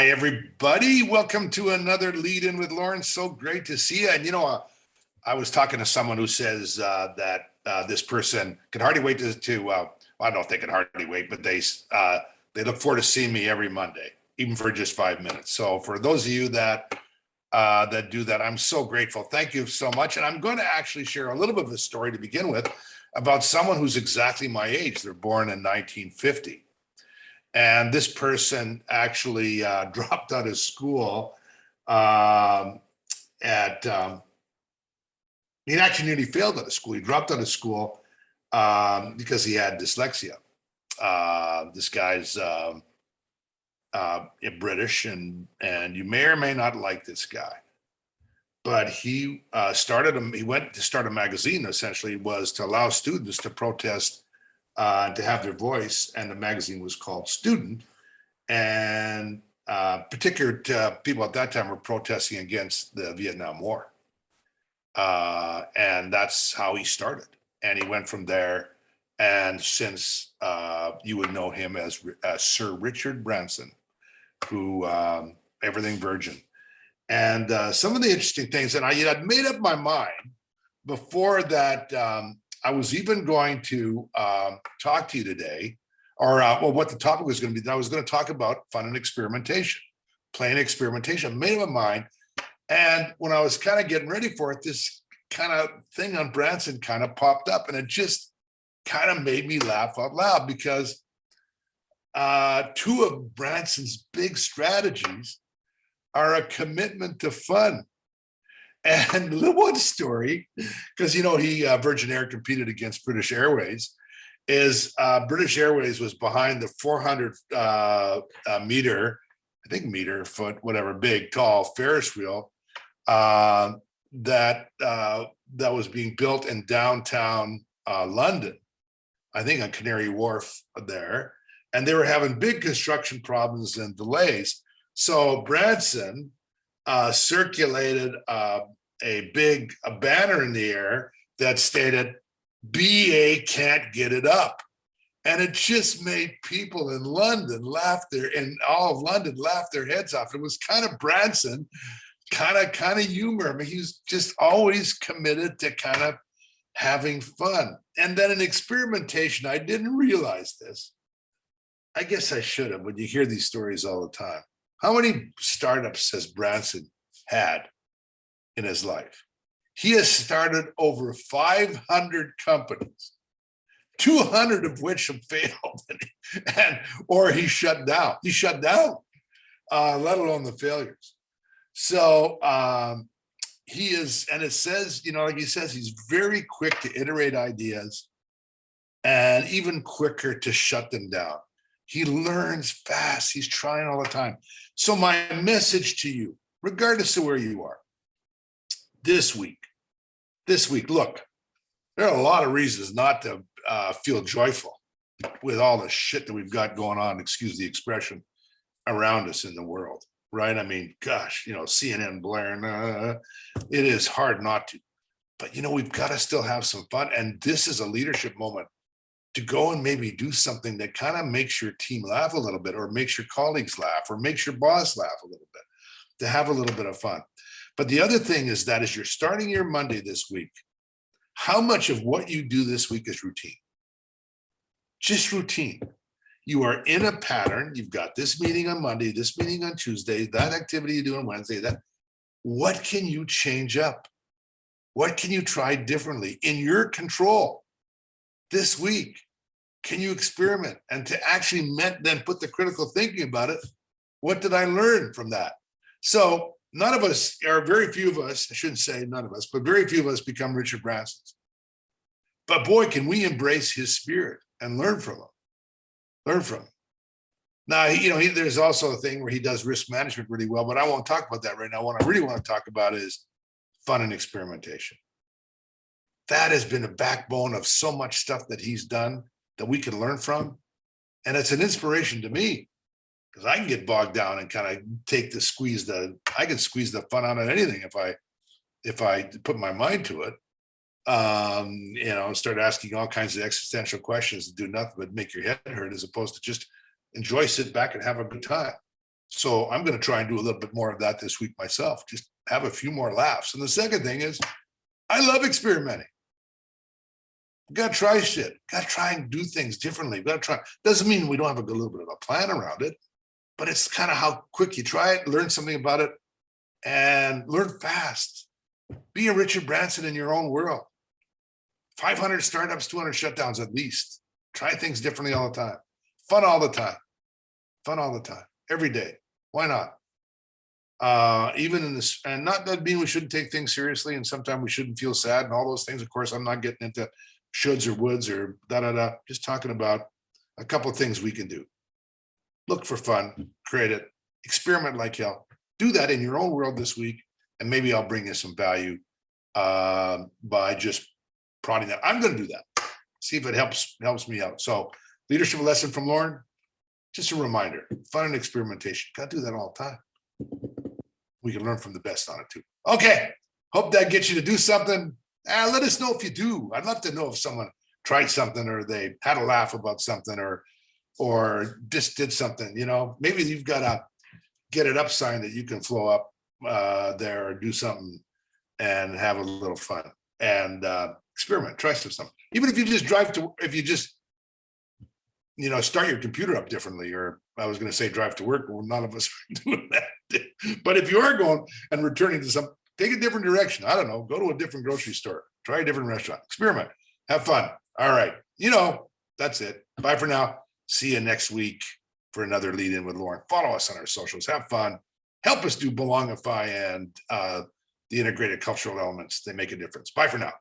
Hi, everybody. Welcome to another Lead In With Lorne. So great to see you. And I was talking to someone who says that this person can hardly wait I don't know if they can hardly wait, but they look forward to seeing me every Monday, even for just 5 minutes. So for those of you that do that, I'm so grateful. Thank you so much. And I'm going to actually share a little bit of a story to begin with about someone who's exactly my age. They're born in 1950. And this person actually dropped out of school he actually nearly failed out of school. He dropped out of school because he had dyslexia. This guy's British, and you may or may not like this guy. But he went to start a magazine, essentially, was to allow students to protest, to have their voice, and the magazine was called Student. And particular people at that time were protesting against the Vietnam War. And that's how he started. And he went from there. And since you would know him as Sir Richard Branson, who Everything Virgin. And some of the interesting things, and I had made up my mind before that I was even going to talk to you today, or what the topic was going to be. I was going to talk about fun and experimentation, playing experimentation. I made up my mind. And when I was kind of getting ready for it, this kind of thing on Branson kind of popped up, and it just kind of made me laugh out loud because two of Branson's big strategies are a commitment to fun. And the one story, because he Virgin Air competed against British Airways, is British Airways was behind the 400 foot, whatever, big, tall Ferris wheel that was being built in downtown London, I think on Canary Wharf there, and they were having big construction problems and delays. So Branson circulated a banner in the air that stated, "BA can't get it up." And it just made people in London all of London laugh their heads off. It was kind of Branson, kind of humor. I mean, he was just always committed to kind of having fun. And then in experimentation, I didn't realize this. I guess I should have, when you hear these stories all the time. How many startups has Branson had in his life? He has started over 500 companies, 200 of which have failed, or he shut down. He shut down, let alone the failures. So he is, and it says, like he says, he's very quick to iterate ideas and even quicker to shut them down. He learns fast. He's trying all the time. So my message to you, regardless of where you are, this week, look, there are a lot of reasons not to feel joyful with all the shit that we've got going on, excuse the expression, around us in the world, right? I mean, gosh, CNN blaring, it is hard not to. But, we've got to still have some fun. And this is a leadership moment to go and maybe do something that kind of makes your team laugh a little bit, or makes your colleagues laugh, or makes your boss laugh a little bit, to have a little bit of fun. But the other thing is that as you're starting your Monday this week, how much of what you do this week is routine? Just routine. You are in a pattern. You've got this meeting on Monday, this meeting on Tuesday, that activity you do on Wednesday. What can you change up? What can you try differently in your control this week? Can you experiment? And to actually then put the critical thinking about it. What did I learn from that? So none of us, or very few of us, I shouldn't say none of us, but very few of us become Richard Bransons. But boy, can we embrace his spirit and learn from him. Learn from him. Now, there's also a thing where he does risk management really well, but I won't talk about that right now. What I really want to talk about is fun and experimentation. That has been a backbone of so much stuff that he's done that we can learn from. And it's an inspiration to me, because I can get bogged down and kind of I can squeeze the fun out of anything if I put my mind to it. Start asking all kinds of existential questions that do nothing but make your head hurt, as opposed to just enjoy, sit back and have a good time. So I'm going to try and do a little bit more of that this week myself, just have a few more laughs. And the second thing is, I love experimenting. We got to try shit. Got to try and do things differently. We got to try. Doesn't mean we don't have a little bit of a plan around it, but it's kind of how quick you try it, learn something about it, and learn fast. Be a Richard Branson in your own world. 500 startups, 200 shutdowns at least. Try things differently all the time. Fun all the time. Fun all the time. Every day. Why not? Even in this, and not that mean we shouldn't take things seriously, and sometimes we shouldn't feel sad and all those things. Of course, I'm not getting into shoulds or woulds or da-da-da. Just talking about a couple of things we can do. Look for fun, create it, experiment like hell. Do that in your own world this week, and maybe I'll bring you some value by just prodding that. I'm going to do that. See if it helps me out. So, leadership lesson from Lorne. Just a reminder: fun and experimentation. Got to do that all the time. We can learn from the best on it too. Okay. Hope that gets you to do something. Let us know if you do. I'd love to know if someone tried something, or they had a laugh about something, or just did something. You know, maybe you've got a get it up sign that you can flow up there, or do something and have a little fun and experiment. Try something. Even if you just if you just start your computer up differently, or I was going to say drive to work. Well, none of us are doing that. But if you are going and returning to some, take a different direction. I don't know. Go to a different grocery store. Try a different restaurant. Experiment. Have fun. All right. That's it. Bye for now. See you next week for another Lead In with Lorne. Follow us on our socials. Have fun. Help us do Belongify and the integrated cultural elements. They make a difference. Bye for now.